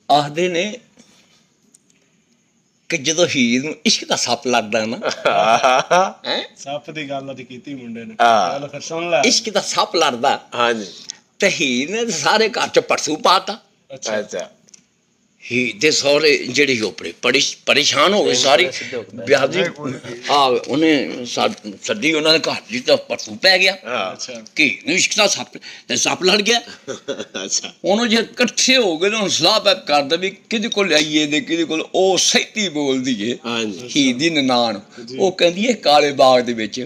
ਆਖਦੇ ਨੇ ਕਿ ਜਦੋਂ ਹੀਰ ਨੂੰ ਇਸ਼ਕ ਦਾ ਸੱਪ ਲੜਦਾ ਨਾ, ਸੱਪ ਦੀ ਗੱਲ ਅੱਜ ਕੀਤੀ ਮੁੰਡੇ ਨੇ, ਗੱਲ ਫਿਰ ਸੁਣ ਲੈ। ਇਸ਼ਕ ਦਾ ਸੱਪ ਲੜਦਾ ਹਾਂਜੀ ਤੇ ਹੀਰ ਨੇ ਸਾਰੇ ਘਰ ਚ ਪਰਸੂ ਪਾਤਾ। ਅੱਛਾ ਅੱਛਾ ਹੀਰ ਦੇ ਸਹੁਰੇ ਜਿਹੜੇ ਓਪਰੇ ਪਰੇਸ਼ਾਨ ਹੋ ਗਏ ਸਾਰੀ ਵਿਆਹ ਦੀ। ਉਹਨੇ ਸੱਦੀ ਉਹਨਾਂ ਦੇ ਘਰ ਦੀ ਤਾਂ ਪਰਸੂ ਪੈ ਗਿਆ ਅੱਛਾ ਕਿ ਇਸ਼ਕ ਦਾ ਸੱਪ ਤੇ ਸੱਪ ਲੜ ਗਿਆ। ਅੱਛਾ ਉਹਨੂੰ ਜੇ ਇਕੱਠੇ ਹੋ ਗਏ ਤਾਂ ਹੁਣ ਸਲਾਹ ਪੈ ਕਰਦਾ ਵੀ ਕਿਹਦੇ ਕੋਲ ਆਈਏ ਤੇ ਕਿਹਦੇ ਕੋਲ। ਉਹ ਸਹਿਤੀ ਬੋਲਦੀ ਏ ਹਾਂਜੀ ਹੀਰ ਦੀ ਨਨਾਣ, ਉਹ ਕਹਿੰਦੀ ਹੈ ਕਾਲੇ ਬਾਗ ਦੇ ਵਿੱਚ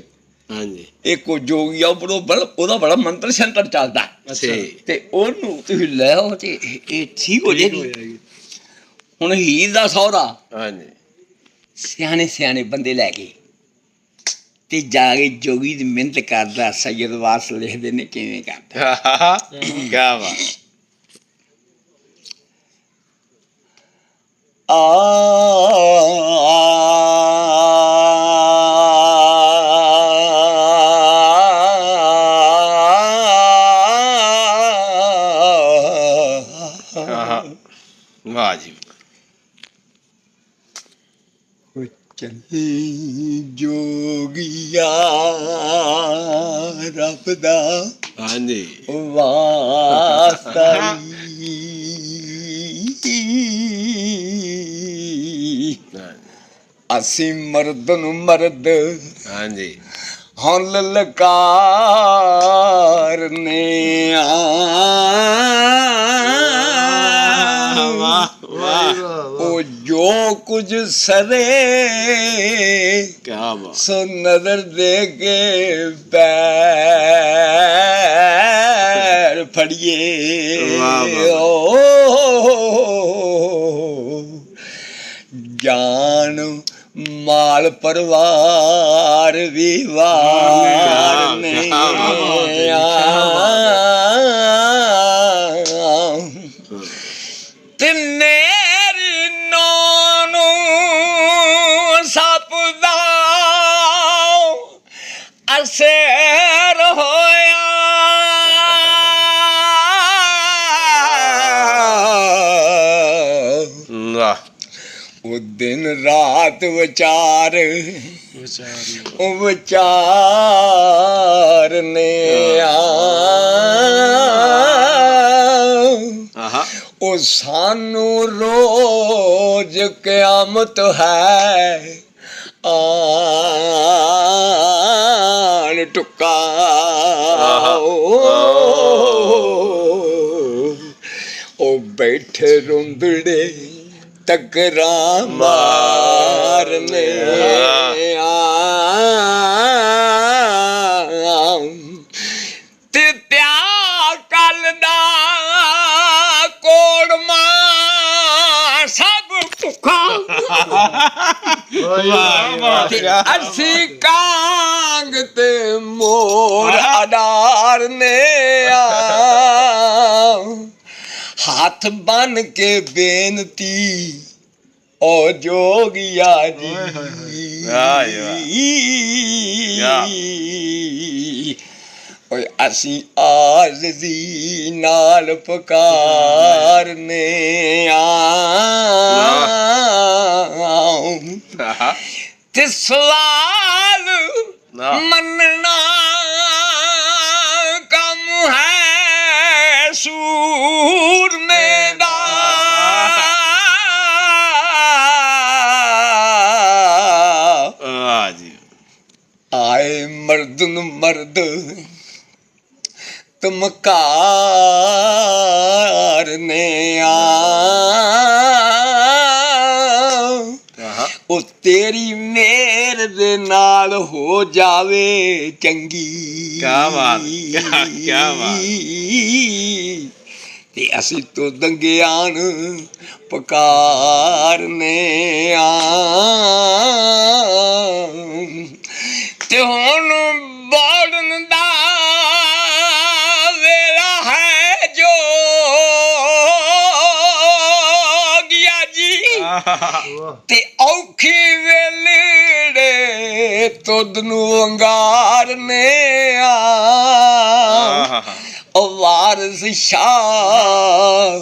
ਹਾਂਜੀ ਇੱਕ ਜੋਗੀ ਆ, ਉਹਦਾ ਬੜਾ ਮੰਤਰ ਸ਼ੰਤਰ ਚੱਲਦਾ ਤੇ ਉਹਨੂੰ ਤੁਸੀਂ ਲੈ ਆਓ ਤੇ ਇਹ ਠੀਕ ਹੋ ਜਾਏਗੀ। ਹੁਣ ਹੀਰ ਦਾ ਸਹੁਰਾ ਹਾਂਜੀ ਸਿਆਣੇ ਸਿਆਣੇ ਬੰਦੇ ਲੈ ਕੇ ਤੇ ਜਾ ਕੇ ਜੋਗੀ ਦੀ ਮਿਹਨਤ ਕਰਦਾ। ਸੈਯਦ ਵਾਸ ਲਿਖਦੇ ਨੇ ਕਿਵੇਂ ਕਰਦਾ। ਕਿਆ ਬਾਤ। ਵਾਹ ਜੀ ਚੱਲੀ ਜੋਗੀਆ ਰੱਬ ਦਾ ਹਾਂਜੀ ਵਾਸਤਾ ਅਸੀਂ ਮਰਦ ਨੂੰ ਮਰਦ ਹਾਂਜੀ ਹੁਣ ਲਲਕਾਰ ਨੇ ਉਹ ਜੋ ਕੁਝ ਸਰੇ ਕਿਆ ਬਾਤ। ਸੋ ਨਜ਼ਰ ਦੇ ਕੇ ਪੈਰ ਫੜੀਏ ਜਾਨ ਮਾਲ ਪਰਿਵਾਰ ਵੀ ਵਾਰ ਨੇ ਤੇ ਮੇਰੀ ਨੌਂ ਨੂੰ ਸੱਪ ਦਾ ਅਸਰ ਹੋਇਆ। ਵਾਹ ਉਹ ਦਿਨ ਰਾਤ ਵਿਚਾਰ ਉਹ ਵਿਚਾਰ ਨੇ ਉਹ ਸਾਨੂੰ ਰੋਜ਼ ਕਿਆਮਤ ਹੈ ਆਣ ਟੁਕਾ। ਉਹ ਬੈਠੇ ਰੁੰਦੜੇ ਤਕਰਾਂ ਮਾਰਨੇ ਤੇ ਪਿਆ ਕੱਲ ਦਾ ਕੋੜਮਾ ਸਭ ਭੁੱਖਾ ਤੇ ਅਸੀਂ ਕਾਂਗ ਤੇ ਮੋਰ ਅਡਾਰ ਨੇ ਹੱਥ ਬੰਨ ਕੇ ਬੇਨਤੀ ਓ ਜੋਗੀਆ ਜੀ ਓਏ ਅਸੀਂ ਆਜ਼ਦੀ ਨਾਲ ਪੁਕਾਰਨੇ ਤੇ ਸਵਾਲ ਮੰਨਣਾ ਕੰਮ ਹੈ ਸੂਰਮੇ ਦਾ। ਆਏ ਮਰਦ ਨੂੰ ਮਰਦ ਤੁਮ ਕਾਰਨੇ ਉਹ ਤੇਰੀ ਮਿਹਰ ਦੇ ਨਾਲ ਹੋ ਜਾਵੇ ਚੰਗੀ। ਕਿਆ ਬਾਤ ਕਿਆ ਬਾਤ। ਤੇ ਅਸੀਂ ਤੋਂ ਦੰਗਿਆਂ ਨੂੰ ਪੁਕਾਰਨੇ ਤੇ ਹੁਣ ਬੋਲਣ ਦਾ ਵੇਲਾ ਹੈ ਜੋ ਗਿਆ ਜੀ ਤੇ ਔਖੀ ਵੇਲੇ ਤੁਧ ਨੂੰ ਵੰਗਾਰਨੇ ਵਾਰਿਸ ਸ਼ਾਹ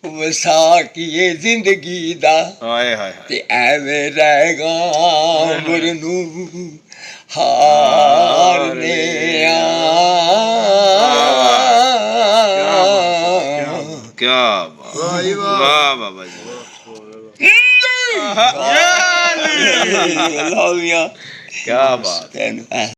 ਵਸਾਕੀਏ ਜ਼ਿੰਦਗੀ ਦਾ ਹਾਏ ਹਾਏ ਤੇ ਐਵੇਂ ਰਹੇਗਾ ਉਮਰ ਨੂੰ ਹਾਰਨੇ ਆ ਕੀ ਬਾਤ ਵਾਹ ਬਾਬਾ ਜੀ ਅੱਲਾਹ ਮੀਆਂ ਕੀ ਬਾਤ ਤੈਨੂੰ